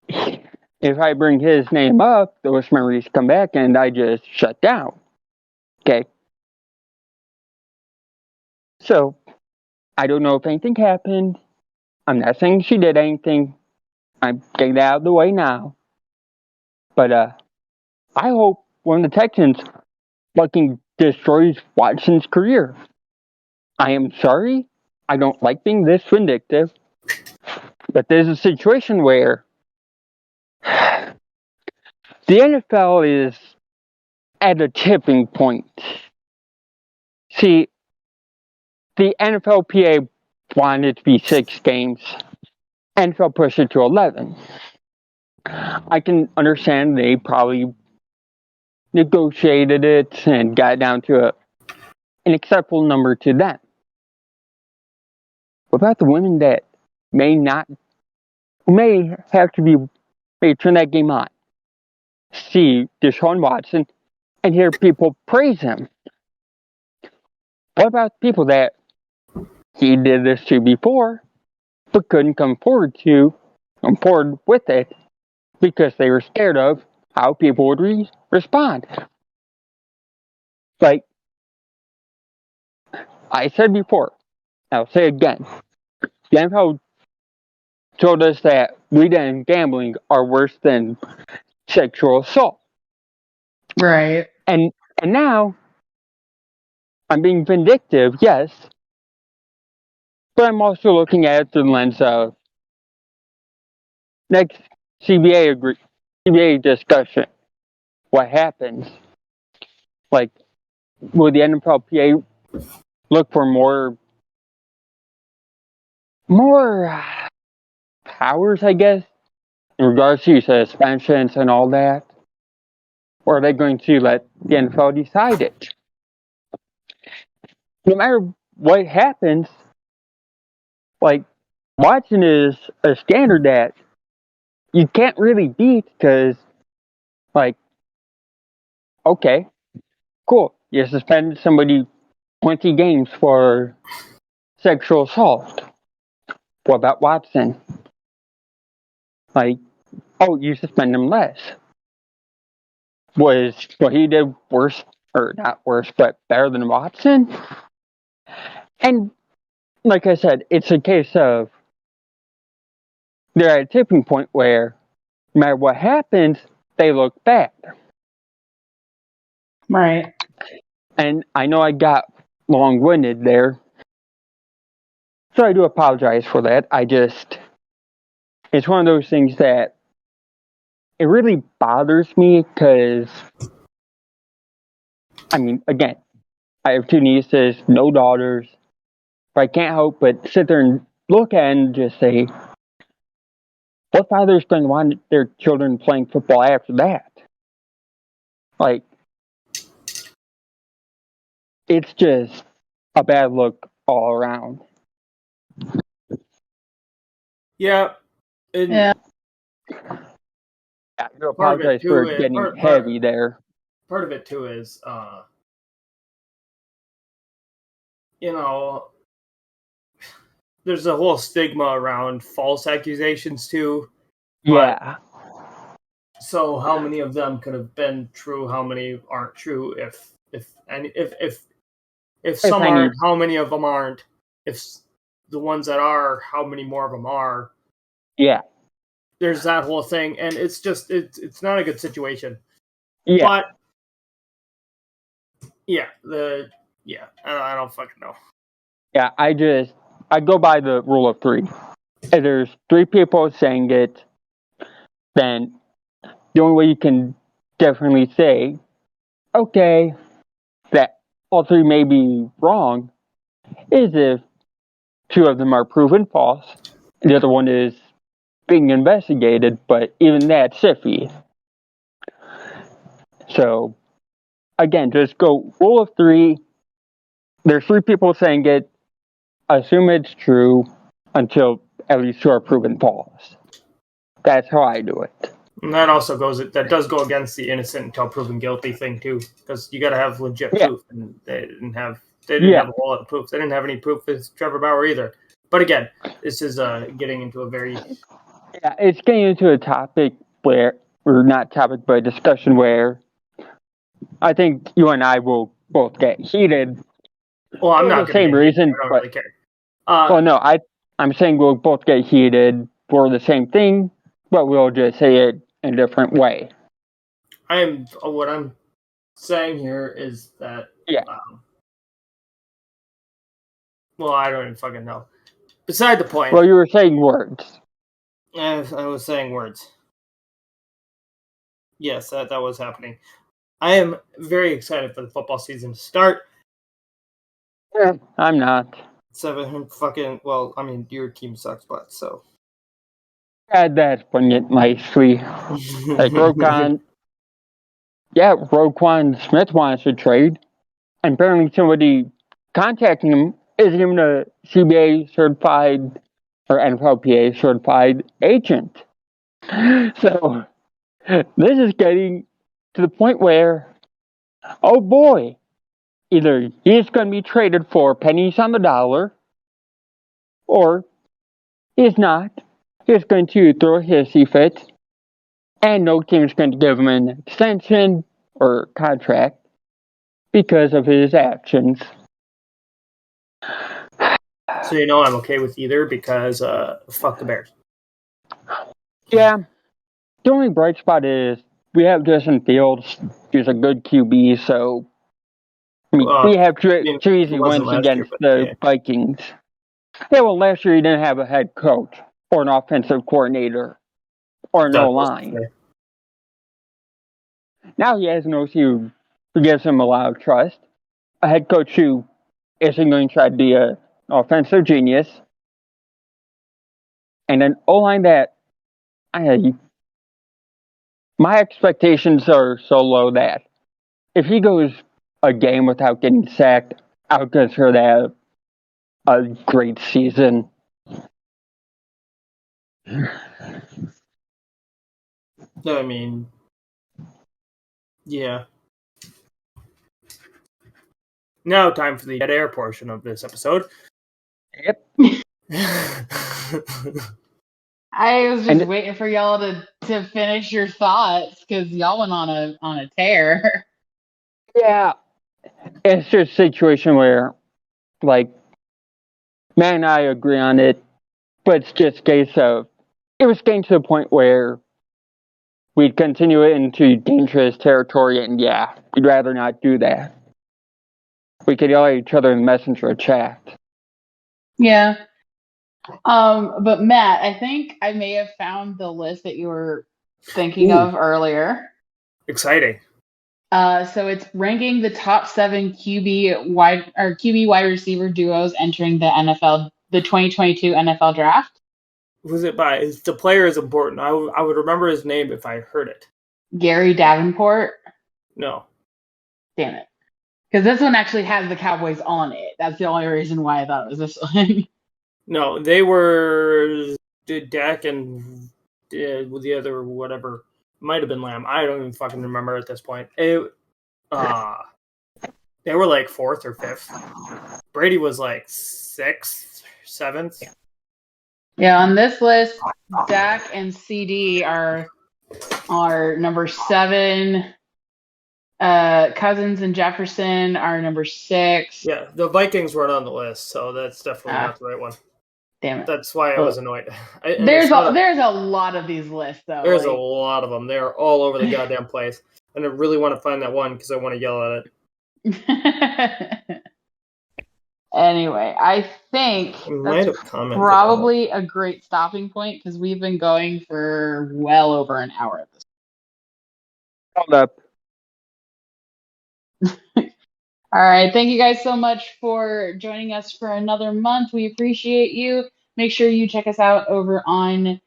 If I bring his name up, those memories come back and I just shut down. Okay? So, I don't know if anything happened. I'm not saying she did anything. I'm getting that out of the way now. But, I hope one of the Texans fucking destroys Watson's career. I am sorry. I don't like being this vindictive. But there's a situation where the NFL is at a tipping point. See, the NFLPA wanted it to be 6 games. NFL pushed it to 11. I can understand they probably negotiated it and got it down to an acceptable number to them. What about the women that may turn that game on, see Deshaun Watson, and hear people praise him? What about people that he did this to before, but couldn't come forward with it because they were scared of how people would respond? Like I said before, I'll say again, the NFL told us that weed and gambling are worse than sexual assault.
Right.
And now, I'm being vindictive, yes, but I'm also looking at it through the lens of next CBA discussion. What happens? Like, will the NFLPA look for more powers, I guess, in regards to suspensions and all that? Or are they going to let the NFL decide it? No matter what happens, like, Watson is a standard that you can't really beat because, like, okay, cool, you suspended somebody 20 games for sexual assault. What about Watson? Like, you suspend him less. Was what he did worse, or not worse, but better than Watson? And, like I said, it's a case of they're at a tipping point where no matter what happens, they look bad.
Right.
And I know I got long-winded there. So I do apologize for that. It's one of those things that it really bothers me because, I mean, again, I have 2 nieces, no daughters, but I can't help but sit there and look at it and just say, what father's going to want their children playing football after that? Like, it's just a bad look all around.
Yeah.
Yeah.
I do apologize for getting heavy there.
Part of it too is, you know, there's a whole stigma around false accusations too.
Yeah.
So how many of them could have been true? How many aren't true? If some aren't, how many of them aren't? If the ones that are, how many more of them are?
Yeah.
There's that whole thing, and it's just it's not a good situation.
Yeah.
But yeah, I don't fucking know.
Yeah, I go by the rule of 3. If there's 3 people saying it, then the only way you can definitely say, okay, that all 3 may be wrong, is if 2 of them are proven false, and the other one is being investigated, but even that's iffy. So, again, just go rule of 3. There's 3 people saying it, assume it's true until at least 2 are proven false. That's how I do it.
And that also does go against the innocent until proven guilty thing too, because you got to have legit proof, and they didn't have a whole lot of proof. They didn't have any proof with Trevor Bauer either. But again, this is getting into a very
it's getting into a topic where, or not topic, but a discussion where I think you and I will both get heated.
Well, I'm not
the same reason.
I don't really care.
Well, no, I'm saying we'll both get heated for the same thing, but we'll just say it in a different way.
What I'm saying here is that well, I don't even fucking know. Beside the point.
Well, you were saying words.
I was saying words. Yes, that was happening. I am very excited for the football season to start.
Yeah, I'm not.
7 fucking, well, I mean, your team sucks butt, so.
Add that putting it nicely. Like Roquan Smith wants to trade. And apparently somebody contacting him isn't even a CBA certified or NFLPA certified agent. So this is getting to the point where, oh boy, either he's going to be traded for pennies on the dollar, or he's not. He's going to throw a hissy fit, and no team's going to give him an extension or contract because of his actions.
So I'm okay with either because fuck the Bears.
Yeah. The only bright spot is we have Justin Fields, who's a good QB, so I mean, we have 2 easy wins against the Vikings. Yeah, well, last year he didn't have a head coach or an offensive coordinator or no line. Now he has an OC who gives him a lot of trust, a head coach who isn't going to try to be an offensive genius, and an O-line that my expectations are so low that if he goes a game without getting sacked, I would consider that a great season.
I mean, yeah. Now time for the dead air portion of this episode.
Yep.
I was just waiting for y'all to finish your thoughts because y'all went on a tear.
Yeah. It's just a situation where, like, Matt and I agree on it, but it's just a case of, it was getting to the point where we'd continue it into dangerous territory, and we'd rather not do that. we could yell at each other in Messenger chat.
Yeah. But Matt, I think I may have found the list that you were thinking of earlier.
Exciting.
So it's ranking the top 7 QB wide receiver duos entering the 2022 NFL draft.
Who's it by? The player is important. I would remember his name if I heard it.
Gary Davenport.
No.
Damn it. Because this one actually has the Cowboys on it. That's the only reason why I thought it was this one.
No, they were Dak and the other whatever. Might have been Lamb. I don't even fucking remember at this point. They were like 4th or 5th. Brady was like 6th, 7th.
Yeah, on this list, Dak and CD are number 7. Cousins and Jefferson are number 6.
Yeah, the Vikings weren't on the list, so that's definitely not the right one.
Damn it.
That's why I was annoyed.
There's a lot of these lists, though.
There's a lot of them. They're all over the goddamn place. And I really want to find that one because I want to yell at
it. Anyway, I think that's probably a great stopping point because we've been going for well over an hour at this point.
Hold up.
All right. Thank you guys so much for joining us for another month. We appreciate you. Make sure you check us out over on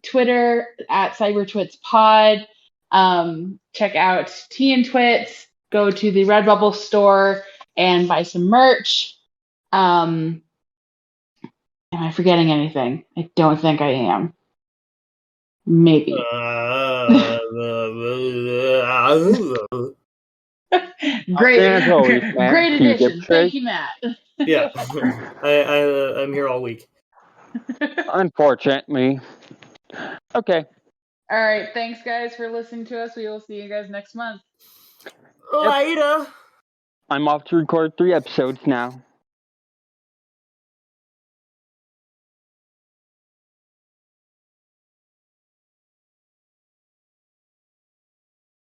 Twitter at CyberTwits Pod. Check out Twits. Go to the Redbubble store and buy some merch. Am I forgetting anything? I don't think I am. Maybe. Great addition. Thank you, Matt.
Yeah, I'm here all week.
Unfortunately. Okay.
All right. Thanks, guys, for listening to us. We will see you guys next month.
Later.
I'm off to record 3 episodes now.